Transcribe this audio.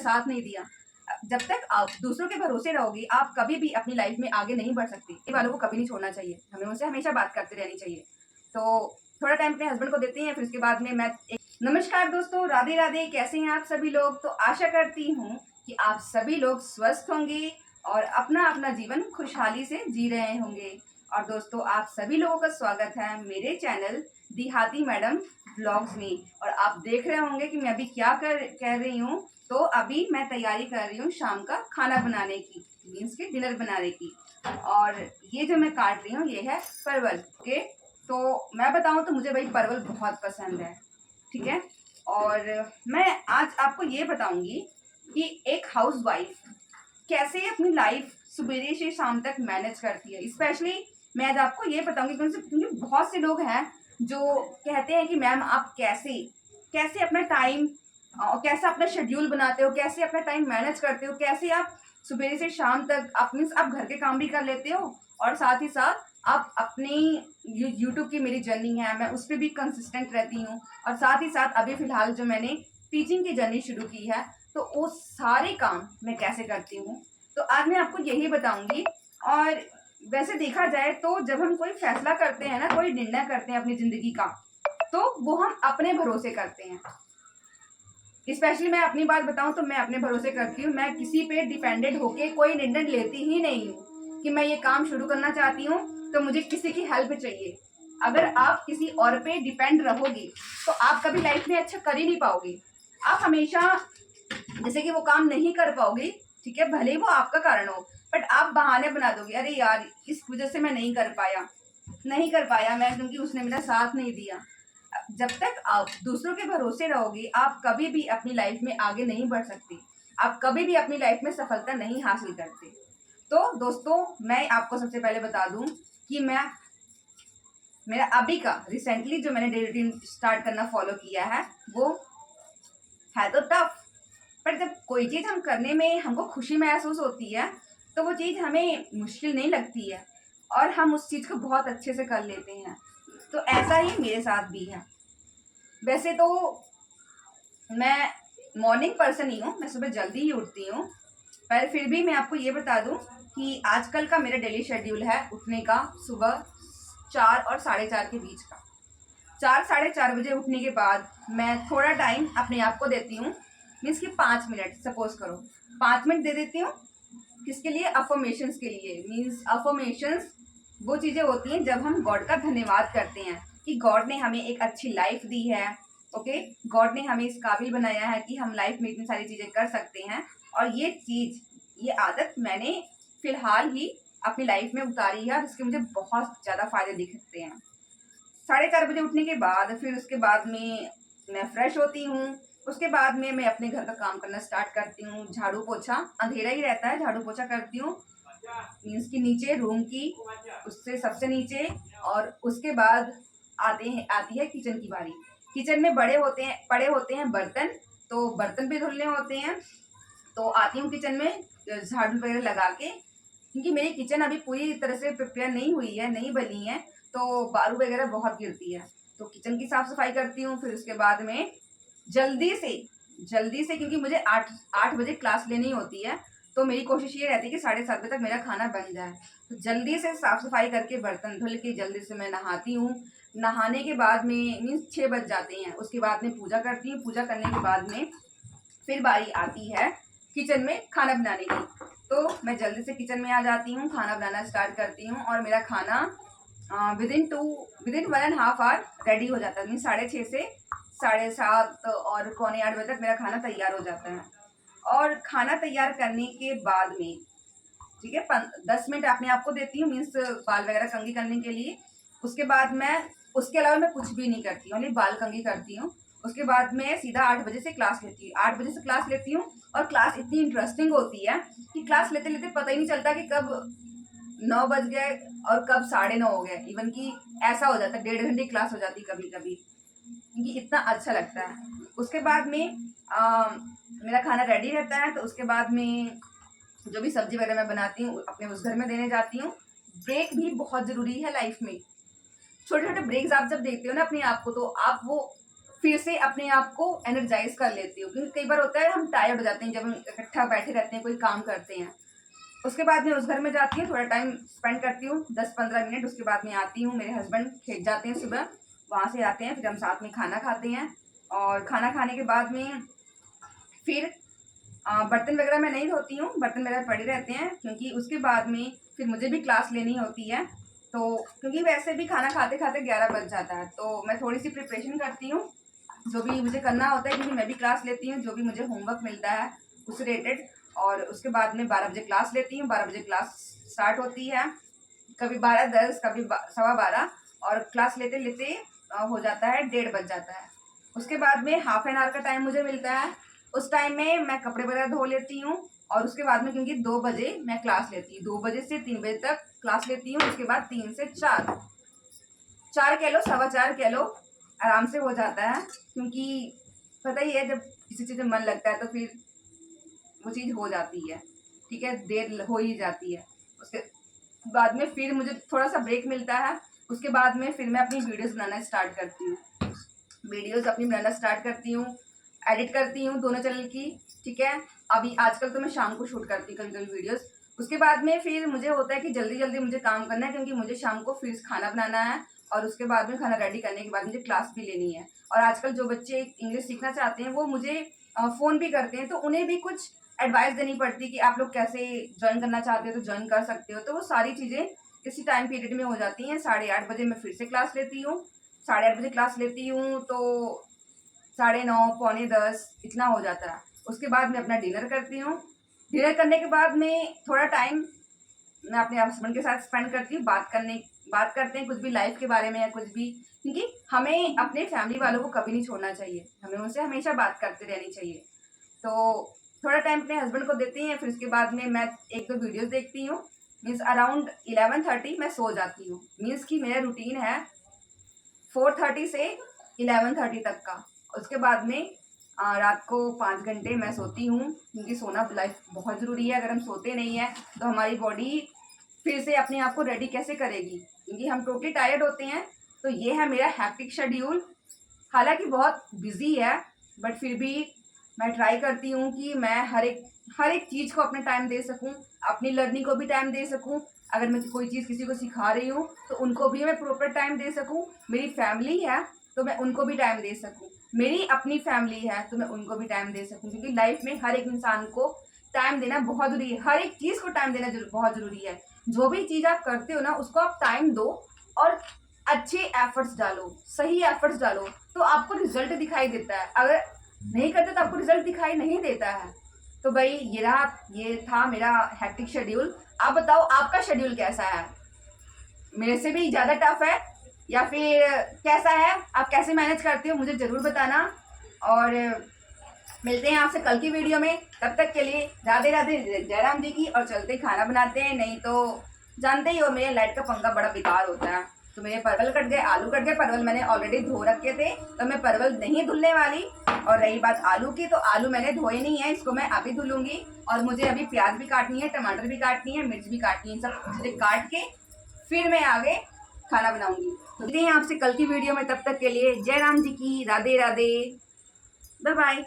साथ नहीं दिया। जब तक आप दूसरों के भरोसे रहोगे आप कभी भी अपनी लाइफ में आगे नहीं बढ़ सकते। ये वालों को कभी नहीं छोड़ना चाहिए, हमें उनसे हमेशा बात करते रहनी चाहिए। तो थोड़ा टाइम अपने हस्बैंड को देते हैं, फिर उसके बाद में मैं नमस्कार दोस्तों, राधे राधे। कैसे हैं आप सभी लोग? तो आशा करती हूँ कि आप सभी लोग स्वस्थ होंगे और अपना अपना जीवन खुशहाली से जी रहे होंगे। और दोस्तों आप सभी लोगों का स्वागत है मेरे चैनल देहाती मैडम ब्लॉग्स में। और आप देख रहे होंगे कि मैं अभी क्या कह रही हूँ। तो अभी मैं तैयारी कर रही हूँ शाम का खाना बनाने की, मीन्स के डिनर बनाने की। और ये जो मैं काट रही हूँ ये है परवल। ओके, तो मैं बताऊँ तो मुझे भाई परवल बहुत पसंद है, ठीक है। और मैं आज आपको ये बताऊंगी कि एक हाउस वाइफ कैसे अपनी लाइफ सुबह से शाम तक मैनेज करती है। स्पेशली मैं आज आपको ये बताऊंगी क्योंकि बहुत से लोग हैं जो कहते हैं कि मैम आप कैसे कैसे अपना टाइम कैसे अपना शेड्यूल बनाते हो, कैसे अपना टाइम मैनेज करते हो, कैसे आप सुबह से शाम तक आप घर के काम भी कर लेते हो और साथ ही साथ आप अपनी यूट्यूब की मेरी जर्नी है मैं उस पर भी कंसिस्टेंट रहती हूँ। और साथ ही साथ अभी फ़िलहाल जो मैंने टीचिंग की जर्नी शुरू की है तो वो सारे काम मैं कैसे करती हूँ, तो आज मैं आपको यही बताऊंगी। और वैसे देखा जाए तो जब हम कोई फैसला करते हैं ना, कोई निर्णय करते हैं अपनी ज़िंदगी का, तो वो हम अपने भरोसे करते हैं। स्पेशली मैं अपनी बात बताऊं तो मैं अपने भरोसे करती हूँ। मैं किसी पे डिपेंडेंट होके कोई निर्णय लेती ही नहीं हूँ कि मैं ये काम शुरू करना चाहती हूँ तो मुझे किसी की हेल्प चाहिए। अगर आप किसी और पे डिपेंड रहोगे तो आप कभी लाइफ में अच्छा कर ही नहीं पाओगे। आप हमेशा जैसे कि वो काम नहीं कर पाओगे, ठीक है, भले ही वो आपका कारण हो, बट आप बहाने बना दोगे, अरे यार इस वजह से मैं नहीं कर पाया मैं, क्योंकि उसने मेरा साथ नहीं दिया। जब तक आप दूसरों के भरोसे रहोगे आप कभी भी अपनी लाइफ में आगे नहीं बढ़ सकते, आप कभी भी अपनी लाइफ में सफलता नहीं हासिल करते। तो दोस्तों मैं आपको सबसे पहले बता दूं कि मेरा अभी का रिसेंटली जो मैंने डेली रूटीन स्टार्ट करना फॉलो किया है वो है तो टफ, पर जब कोई चीज़ हम करने में हमको खुशी महसूस होती है तो वो चीज़ हमें मुश्किल नहीं लगती है और हम उस चीज़ को बहुत अच्छे से कर लेते हैं। तो ऐसा ही मेरे साथ भी है। वैसे तो मैं मॉर्निंग पर्सन ही हूँ, मैं सुबह जल्दी ही उठती हूँ, पर फिर भी मैं आपको ये बता दूँ कि आजकल का मेरा डेली शेड्यूल है उठने का सुबह 4 और 4:30 के बीच का। 4 साढ़े 4 बजे उठने के बाद मैं थोड़ा टाइम अपने आप को देती हूँ, मीन्स कि 5 मिनट, सपोज करो 5 मिनट दे देती हूँ। किसके लिए? अफर्मेशंस के लिए। मीन्स अफर्मेशंस वो चीज़ें होती हैं जब हम गॉड का धन्यवाद करते हैं कि गॉड ने हमें एक अच्छी लाइफ दी है। ओके, गॉड ने हमें इस काबिल बनाया है कि हम लाइफ में इतनी सारी चीज़ें कर सकते हैं। और ये आदत मैंने फ़िलहाल ही अपनी लाइफ में उतारी है, जिसके मुझे बहुत ज़्यादा फ़ायदे दिखते हैं। 4:30 बजे उठने के बाद फिर उसके बाद में मैं फ्रेश होती हूँ। उसके बाद में मैं अपने घर का काम करना स्टार्ट करती हूँ। झाड़ू पोछा, अंधेरा ही रहता है, झाड़ू पोछा करती हूँ, मीन्स की नीचे रूम की उससे सबसे नीचे। और उसके बाद आती है किचन की बारी। किचन में पड़े होते हैं बर्तन, तो बर्तन भी धुलने होते हैं। तो आती हूँ किचन में झाड़ू वगैरह लगा के, क्योंकि मेरी किचन अभी पूरी तरह से प्रिपेयर नहीं हुई है, नहीं बनी है, तो बारू वगैरह बहुत गिरती है। तो किचन की साफ सफाई करती हूँ। फिर उसके बाद में जल्दी से क्योंकि मुझे 8 बजे क्लास लेनी होती है, तो मेरी कोशिश ये रहती है कि 7:30 बजे तक मेरा खाना बन जाए। तो जल्दी से साफ सफाई करके बर्तन धुल के जल्दी से मैं नहाती हूँ। नहाने के बाद में मीन्स 6 बज जाते हैं। उसके बाद में पूजा करती हूँ। पूजा करने के बाद में फिर बारी आती है किचन में खाना बनाने की। तो मैं जल्दी से किचन में आ जाती हूँ, खाना बनाना स्टार्ट करती हूँ और मेरा खाना विदिन 1.5 आवर रेडी हो जाता है। मीन 6:30 से 7:30 और 7:45 बजे तक मेरा खाना तैयार हो जाता है। और खाना तैयार करने के बाद में, ठीक है, 10 मिनट अपने आप को देती हूँ, मीन्स बाल वगैरह कंघी करने के लिए। उसके बाद उसके अलावा मैं कुछ भी नहीं करती हूँ, ओनली बाल कंघी करती हूँ। उसके बाद मैं सीधा 8 बजे से क्लास लेती हूँ। 8 बजे से क्लास लेती हूँ और क्लास इतनी इंटरेस्टिंग होती है कि क्लास लेते लेते पता ही नहीं चलता कि कब 9 बज गए और कब 9:30 हो गए। इवन कि ऐसा हो जाता है, 1.5 घंटे क्लास हो जाती कभी कभी, क्योंकि इतना अच्छा लगता है। उसके बाद में मेरा खाना रेडी रहता है, तो उसके बाद में जो भी सब्जी वगैरह मैं बनाती हूँ अपने उस घर में देने जाती हूँ। ब्रेक भी बहुत ज़रूरी है लाइफ में। छोटे छोटे ब्रेक्स आप जब देते हो ना अपने आप को, तो आप वो फिर से अपने आप को एनर्जाइज कर लेती हूँ, क्योंकि कई बार होता है हम टायर्ड हो जाते हैं जब हम इकट्ठा बैठे रहते हैं कोई काम करते हैं। उसके बाद में उस घर में जाती हूँ, थोड़ा टाइम स्पेंड करती हूँ 10-15 मिनट। उसके बाद में आती हूँ, मेरे हस्बैंड खेत जाते हैं सुबह, वहाँ से आते हैं, फिर हम साथ में खाना खाते हैं। और खाना खाने के बाद में फिर बर्तन वगैरह मैं नहीं धोती हूँ, बर्तन वगैरह पड़े रहते हैं, क्योंकि उसके बाद में फिर मुझे भी क्लास लेनी होती है। तो क्योंकि वैसे भी खाना खाते खाते 11 बज जाता है, तो मैं थोड़ी सी प्रिपरेशन करती हूँ जो भी मुझे करना होता है, क्योंकि मैं भी क्लास लेती हूँ, जो भी मुझे होमवर्क मिलता है उससे रिलेटेड। और उसके बाद में 12 बजे क्लास लेती हूँ, 12 बजे क्लास स्टार्ट होती है, कभी 12:10, कभी 12:15, और क्लास लेते लेते हो जाता है 1:30 बज जाता है। उसके बाद में हाफ एन आवर का टाइम मुझे मिलता है, उस टाइम में मैं कपड़े वगैरह धो लेती हूँ। और उसके बाद में क्योंकि 2 बजे मैं क्लास लेती हूँ, 2 बजे से 3 बजे तक क्लास लेती हूँ। उसके बाद 3 से 4 कह लो, 4:15 कह लो, आराम से हो जाता है। क्योंकि पता ही है, जब किसी चीज़ में मन लगता है तो फिर वो चीज़ हो जाती है, ठीक है, देर हो ही जाती है। उसके बाद में फिर मुझे थोड़ा सा ब्रेक मिलता है, उसके बाद में फिर मैं अपनी वीडियोस बनाना स्टार्ट करती हूँ, वीडियोस अपनी बनाना स्टार्ट करती हूँ, एडिट करती हूँ दोनों चैनल की, ठीक है। अभी आजकल तो मैं शाम को शूट करती हूँ कभी कभी वीडियोस। उसके बाद में फिर मुझे होता है कि जल्दी जल्दी मुझे काम करना है, क्योंकि मुझे शाम को फिर खाना बनाना है, और उसके बाद में खाना रेडी करने के बाद मुझे क्लास भी लेनी है। और आजकल जो बच्चे इंग्लिश सीखना चाहते हैं वो मुझे फ़ोन भी करते हैं, तो उन्हें भी कुछ एडवाइस देनी पड़ती कि आप लोग कैसे ज्वाइन करना चाहते हो तो ज्वाइन कर सकते हो। तो वो सारी चीज़ें इसी टाइम पीरियड में हो जाती हैं। 8:30 बजे मैं फिर से क्लास लेती हूँ, 8:30 बजे क्लास लेती हूँ, तो 9:30, पौने 10 इतना हो जाता है। उसके बाद मैं अपना डिनर करती हूँ, डिनर करने के बाद में थोड़ा टाइम मैं अपने हस्बैंड के साथ स्पेंड करती हूँ, बात करते हैं कुछ भी लाइफ के बारे में या कुछ भी, क्योंकि हमें अपने फैमिली वालों को कभी नहीं छोड़ना चाहिए, हमें उनसे हमेशा बात करते रहनी चाहिए। तो थोड़ा टाइम अपने हस्बैंड को देती हैं, फिर उसके बाद में मैं 1-2 वीडियोस देखती हूँ। मीन्स अराउंड 11:30 मैं सो जाती हूँ। मीन्स कि मेरा रूटीन है 4:30 से 11:30 तक का। उसके बाद में रात को 5 घंटे मैं सोती हूँ, क्योंकि सोना लाइफ बहुत ज़रूरी है। अगर हम सोते नहीं हैं तो हमारी बॉडी फिर से अपने आप को रेडी कैसे करेगी, क्योंकि हम टोटली टायर्ड होते हैं। तो ये है मेरा हैप्टिक शेड्यूल, हालांकि बहुत बिजी है, बट फिर भी मैं ट्राई करती हूँ कि मैं हर एक चीज़ को अपने टाइम दे सकूँ, अपनी लर्निंग को भी टाइम दे सकूँ। अगर मैं कोई चीज़ किसी को सिखा रही हूँ तो उनको भी मैं प्रॉपर टाइम दे सकूँ। मेरी फैमिली है तो मैं उनको भी टाइम दे सकूँ, मेरी अपनी फैमिली है तो मैं उनको भी टाइम दे सकूँ, क्योंकि लाइफ में हर एक इंसान को टाइम देना बहुत ज़रूरी है, हर एक चीज़ को टाइम देना बहुत ज़रूरी है। जो भी चीज़ आप करते हो ना उसको आप टाइम दो और अच्छे एफर्ट्स डालो, सही एफर्ट्स डालो, तो आपको रिजल्ट दिखाई देता है। अगर नहीं करते तो आपको रिजल्ट दिखाई नहीं देता है। तो भाई ये था मेरा हैक्टिक शेड्यूल। आप बताओ आपका शेड्यूल कैसा है, मेरे से भी ज़्यादा टफ है या फिर कैसा है, आप कैसे मैनेज करते हो मुझे ज़रूर बताना। और मिलते हैं आपसे कल की वीडियो में, तब तक के लिए राधे राधे, जय राम जी की। और चलते खाना बनाते हैं, नहीं तो जानते ही हो मेरे लाइट का पंखा बड़ा बेकार होता है। तो मेरे परवल कट गए, आलू कट गए, परवल मैंने ऑलरेडी धो रखे थे तो मैं परवल नहीं धुलने वाली। और रही बात आलू की, तो आलू मैंने धोए नहीं है, इसको मैं अभी धुलूंगी। और मुझे अभी प्याज भी काटनी है, टमाटर भी काटनी है, मिर्च भी काटनी है, सब चीज़ें काट के फिर मैं आगे खाना बनाऊंगी। तो मिलते हैं आपसे कल की वीडियो में, तब तक के लिए जय राम जी की, राधे राधे, बाय बाय।